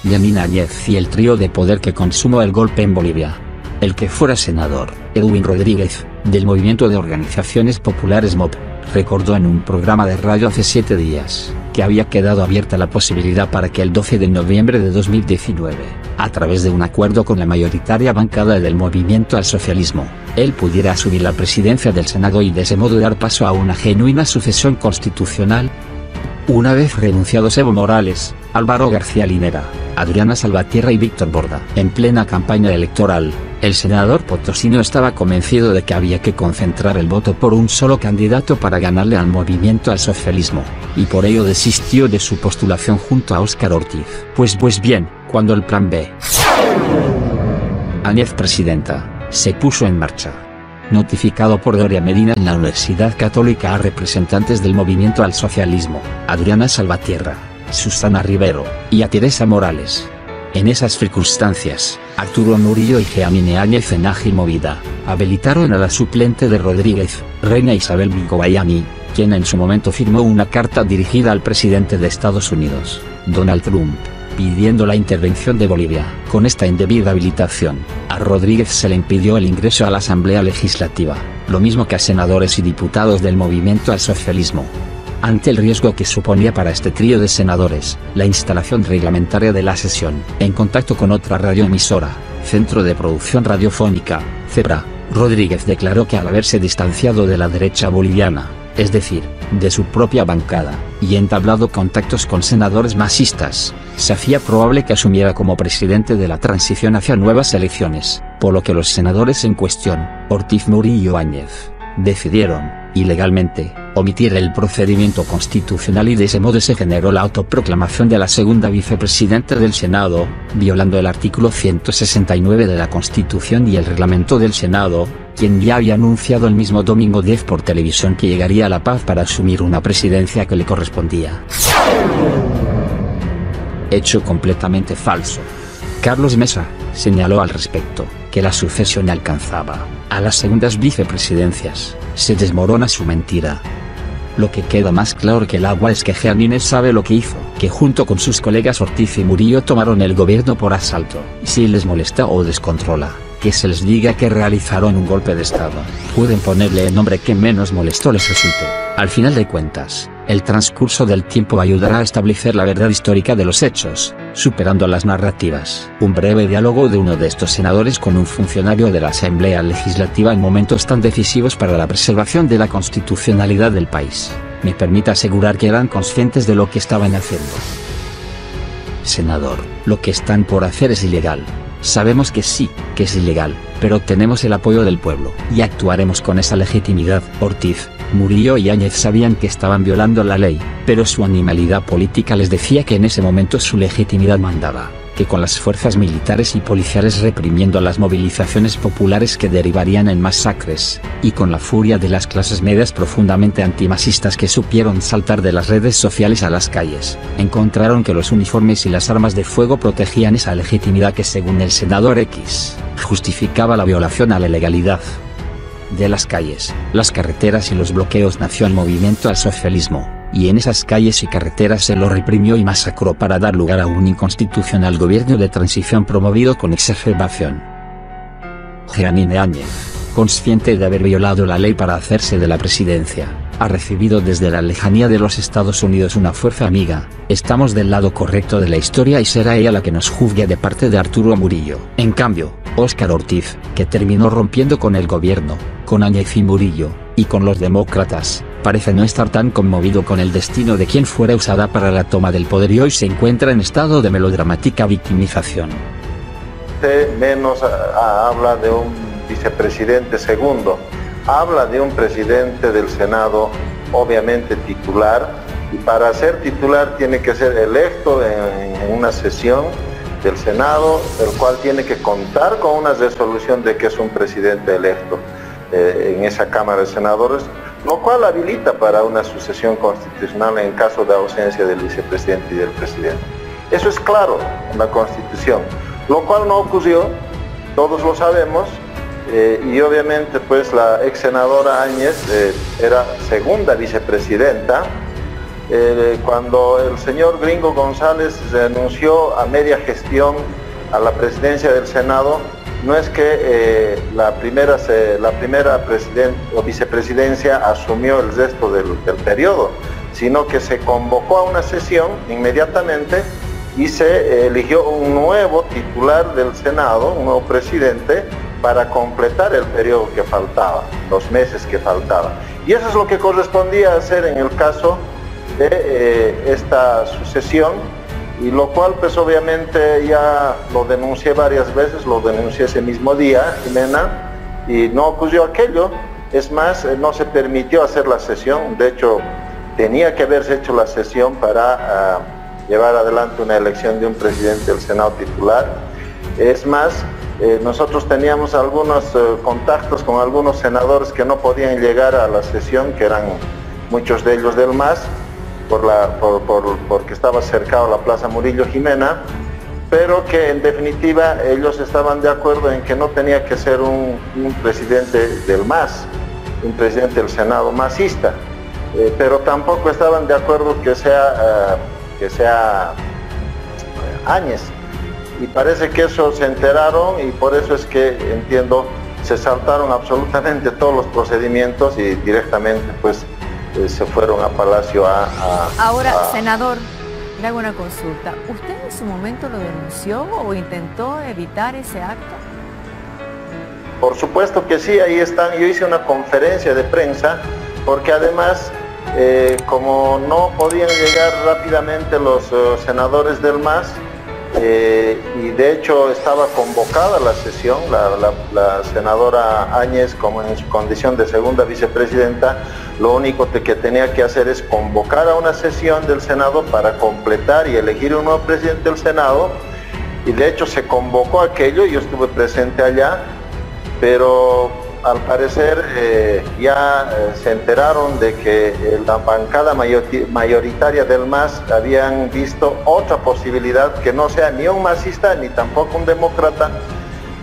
Yanine Áñez y el trío de poder que consumó el golpe en Bolivia. El que fuera senador, Edwin Rodríguez, del Movimiento de Organizaciones Populares MOP, recordó en un programa de radio hace 7 días, que había quedado abierta la posibilidad para que el 12 de noviembre de 2019, a través de un acuerdo con la mayoritaria bancada del Movimiento al Socialismo, él pudiera asumir la presidencia del Senado y de ese modo dar paso a una genuina sucesión constitucional. Una vez renunciados Evo Morales, Álvaro García Linera, Adriana Salvatierra y Víctor Borda, en plena campaña electoral, el senador potosino estaba convencido de que había que concentrar el voto por un solo candidato para ganarle al Movimiento al Socialismo, y por ello desistió de su postulación junto a Óscar Ortiz. Pues bien, cuando el plan B, Áñez presidenta, se puso en marcha, notificado por Doria Medina en la Universidad Católica a representantes del Movimiento al Socialismo, Adriana Salvatierra, Susana Rivero, y a Teresa Morales. En esas circunstancias, Arturo Murillo y Yanine Áñez en ágil movida, habilitaron a la suplente de Rodríguez, Reina Isabel Vigobayani, quien en su momento firmó una carta dirigida al presidente de Estados Unidos, Donald Trump, pidiendo la intervención de Bolivia. Con esta indebida habilitación, a Rodríguez se le impidió el ingreso a la Asamblea Legislativa, lo mismo que a senadores y diputados del Movimiento al Socialismo. Ante el riesgo que suponía para este trío de senadores, la instalación reglamentaria de la sesión, en contacto con otra radioemisora, Centro de Producción Radiofónica, CEPRA, Rodríguez declaró que al haberse distanciado de la derecha boliviana, es decir, de su propia bancada, y entablado contactos con senadores masistas, se hacía probable que asumiera como presidente de la transición hacia nuevas elecciones, por lo que los senadores en cuestión, Ortiz, Murillo y Áñez, decidieron, ilegalmente, omitir el procedimiento constitucional y de ese modo se generó la autoproclamación de la segunda vicepresidenta del Senado, violando el artículo 169 de la Constitución y el reglamento del Senado, quien ya había anunciado el mismo domingo 10 por televisión que llegaría a La Paz para asumir una presidencia que le correspondía. Hecho completamente falso. Carlos Mesa señaló al respecto, que la sucesión alcanzaba a las segundas vicepresidencias. Se desmorona su mentira. Lo que queda más claro que el agua es que Yanine sabe lo que hizo, que junto con sus colegas Ortiz y Murillo tomaron el gobierno por asalto. Si les molesta o descontrola, que se les diga que realizaron un golpe de estado. Pueden ponerle el nombre que menos molesto les resulte. Al final de cuentas, el transcurso del tiempo ayudará a establecer la verdad histórica de los hechos, superando las narrativas. Un breve diálogo de uno de estos senadores con un funcionario de la Asamblea Legislativa en momentos tan decisivos para la preservación de la constitucionalidad del país, me permite asegurar que eran conscientes de lo que estaban haciendo. Senador, lo que están por hacer es ilegal. Sabemos que sí, que es ilegal, pero tenemos el apoyo del pueblo, y actuaremos con esa legitimidad. Ortiz, Murillo y Áñez sabían que estaban violando la ley, pero su animalidad política les decía que en ese momento su legitimidad mandaba, que con las fuerzas militares y policiales reprimiendo las movilizaciones populares que derivarían en masacres, y con la furia de las clases medias profundamente antimasistas que supieron saltar de las redes sociales a las calles, encontraron que los uniformes y las armas de fuego protegían esa legitimidad que según el senador X, justificaba la violación a la legalidad. De las calles, las carreteras y los bloqueos nació el Movimiento al Socialismo, y en esas calles y carreteras se lo reprimió y masacró para dar lugar a un inconstitucional gobierno de transición promovido con exacerbación. Yanine Áñez, consciente de haber violado la ley para hacerse de la presidencia, ha recibido desde la lejanía de los Estados Unidos una fuerza amiga. Estamos del lado correcto de la historia y será ella la que nos juzgue de parte de Arturo Murillo. En cambio, Óscar Ortiz, que terminó rompiendo con el gobierno, con Áñez y Murillo, y con los demócratas, parece no estar tan conmovido con el destino de quien fuera usada para la toma del poder y hoy se encuentra en estado de melodramática victimización. Menos habla de un vicepresidente segundo, habla de un presidente del Senado, obviamente titular, y para ser titular tiene que ser electo en una sesión del Senado, el cual tiene que contar con una resolución de que es un presidente electo en esa Cámara de Senadores, lo cual habilita para una sucesión constitucional en caso de ausencia del vicepresidente y del presidente. Eso es claro en la Constitución, lo cual no ocurrió, todos lo sabemos, y obviamente pues la ex senadora Áñez era segunda vicepresidenta cuando el señor Gringo González renunció a media gestión a la presidencia del Senado, no es que la primera vicepresidencia asumió el resto del periodo, sino que se convocó a una sesión inmediatamente y se eligió un nuevo titular del Senado, un nuevo presidente, para completar el periodo que faltaba, los meses que faltaban. Y eso es lo que correspondía hacer en el caso de esta sucesión, y lo cual pues obviamente ya lo denuncié varias veces, lo denuncié ese mismo día, Jimena, y no ocurrió aquello. Es más, no se permitió hacer la sesión. De hecho, tenía que haberse hecho la sesión para llevar adelante una elección de un presidente del Senado titular. Es más, nosotros teníamos algunos contactos con algunos senadores que no podían llegar a la sesión, que eran muchos de ellos del MAS, porque estaba cercado a la Plaza Murillo Jimena, pero que en definitiva ellos estaban de acuerdo en que no tenía que ser un presidente del MAS, un presidente del Senado masista, pero tampoco estaban de acuerdo que sea Áñez. Y parece que eso se enteraron, y por eso es que, entiendo, se saltaron absolutamente todos los procedimientos y directamente pues se fueron a Palacio senador, le hago una consulta. ¿Usted en su momento lo denunció o intentó evitar ese acto? Por supuesto que sí, ahí están. Yo hice una conferencia de prensa porque además, como no podían llegar rápidamente los senadores del MAS, y de hecho estaba convocada la sesión, la senadora Áñez, como en su condición de segunda vicepresidenta, lo único que tenía que hacer es convocar a una sesión del Senado para completar y elegir un nuevo presidente del Senado, y de hecho se convocó aquello, yo estuve presente allá, pero al parecer se enteraron de que la bancada mayoritaria del MAS habían visto otra posibilidad, que no sea ni un masista ni tampoco un demócrata.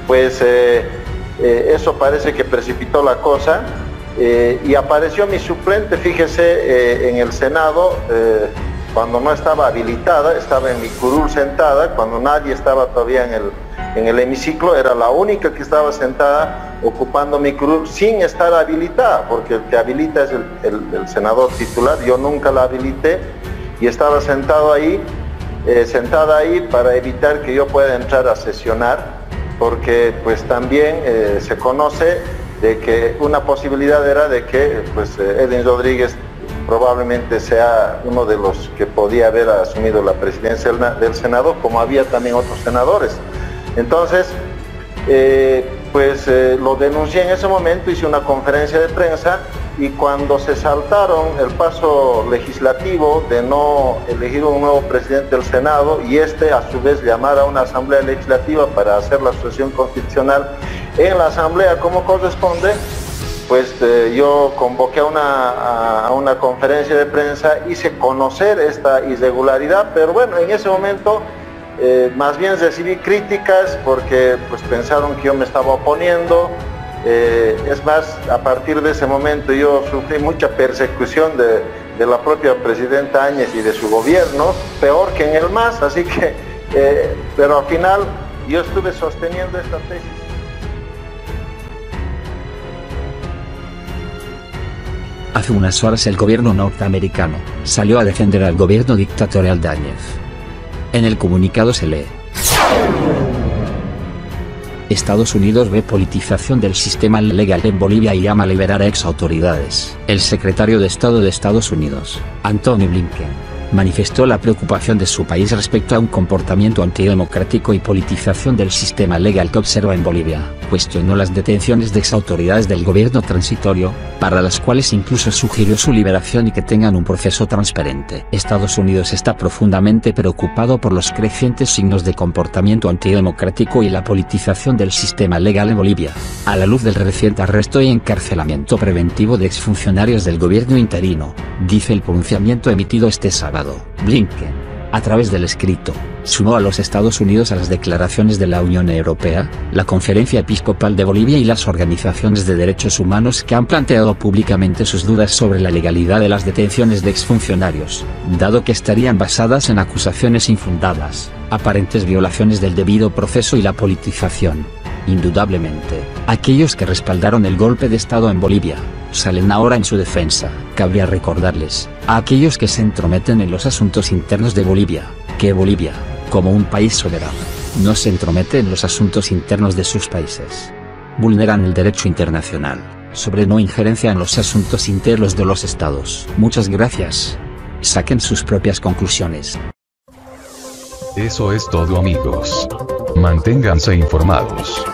Pues eso parece que precipitó la cosa, y apareció mi suplente, fíjese, en el Senado, cuando no estaba habilitada, estaba en mi curul sentada, cuando nadie estaba todavía en el hemiciclo, era la única que estaba sentada ocupando mi curul sin estar habilitada, porque el que habilita es el senador titular. Yo nunca la habilité y estaba sentada ahí para evitar que yo pueda entrar a sesionar, porque pues también se conoce de que una posibilidad era de que pues Edwin Rodríguez probablemente sea uno de los que podía haber asumido la presidencia del Senado, como había también otros senadores. Entonces, lo denuncié en ese momento, hice una conferencia de prensa, y cuando se saltaron el paso legislativo de no elegir un nuevo presidente del Senado, y a su vez llamar a una asamblea legislativa para hacer la sucesión constitucional en la asamblea como corresponde, pues yo convoqué a una conferencia de prensa, hice conocer esta irregularidad, pero bueno, en ese momento más bien recibí críticas porque pues pensaron que yo me estaba oponiendo. Es más, a partir de ese momento yo sufrí mucha persecución de la propia presidenta Áñez y de su gobierno, peor que en el MAS, así que, pero al final yo estuve sosteniendo esta tesis. Hace unas horas el gobierno norteamericano salió a defender al gobierno dictatorial de Áñez. En el comunicado se lee: Estados Unidos ve politización del sistema legal en Bolivia y llama a liberar a exautoridades. El secretario de Estado de Estados Unidos, Antony Blinken, manifestó la preocupación de su país respecto a un comportamiento antidemocrático y politización del sistema legal que observa en Bolivia. Cuestionó las detenciones de exautoridades del gobierno transitorio, para las cuales incluso sugirió su liberación y que tengan un proceso transparente. Estados Unidos está profundamente preocupado por los crecientes signos de comportamiento antidemocrático y la politización del sistema legal en Bolivia, a la luz del reciente arresto y encarcelamiento preventivo de exfuncionarios del gobierno interino, dice el pronunciamiento emitido este sábado. Blinken a través del escrito, sumó a los Estados Unidos a las declaraciones de la Unión Europea, la Conferencia Episcopal de Bolivia y las organizaciones de derechos humanos que han planteado públicamente sus dudas sobre la legalidad de las detenciones de exfuncionarios, dado que estarían basadas en acusaciones infundadas, aparentes violaciones del debido proceso y la politización. Indudablemente, aquellos que respaldaron el golpe de Estado en Bolivia, salen ahora en su defensa. Cabría recordarles, a aquellos que se entrometen en los asuntos internos de Bolivia, que Bolivia, como un país soberano, no se entromete en los asuntos internos de sus países. Vulneran el derecho internacional, sobre no injerencia en los asuntos internos de los estados. Muchas gracias. Saquen sus propias conclusiones. Eso es todo, amigos. Manténganse informados.